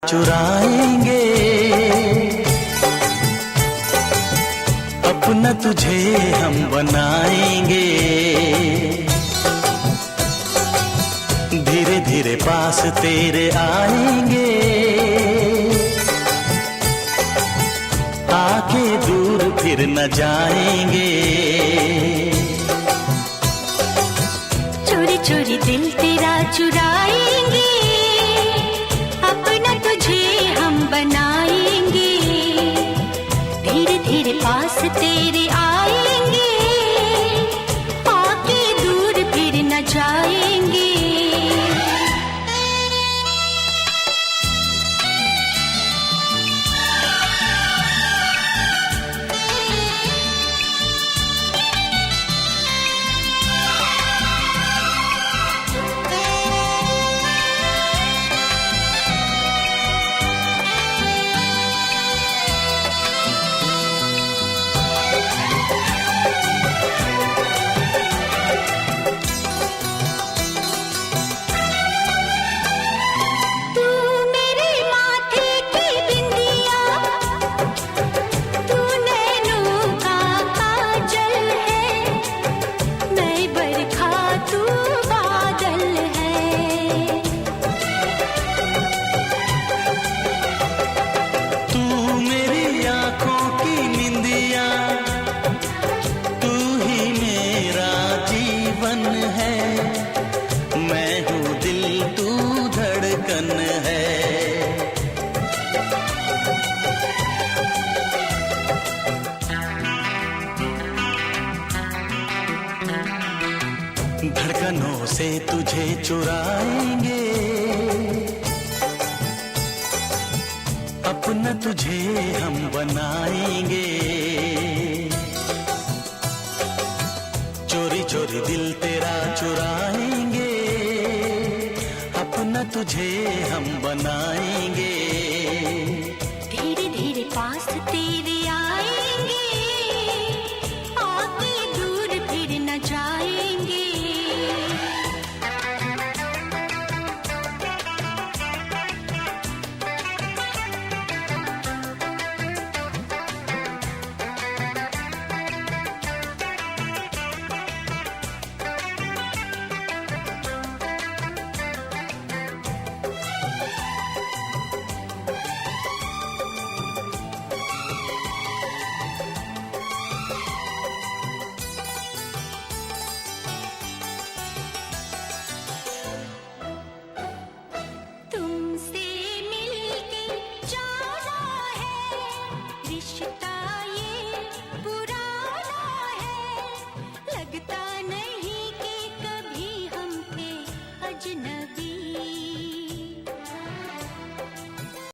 चुराएंगे अपना तुझे हम बनाएंगे, धीरे धीरे पास तेरे आएंगे, आके दूर फिर न जाएंगे। चोरी चोरी दिल तेरा चुराएंगे, अपना तुझे हम बनाएंगे, धीरे धीरे पास तेरे आएंगे, आके दूर फिर न जाएंगे। धड़कनों से तुझे चुराएंगे, अपना तुझे हम बनाएंगे, चोरी चोरी दिल तेरा चुराएंगे, अपना तुझे हम बनाएंगे, धीरे धीरे पास तेरे आएंगे, आके दूर फिर न जाएंगे। रिश्ता ये पुराना है, लगता नहीं कि कभी हम थे अजनबी।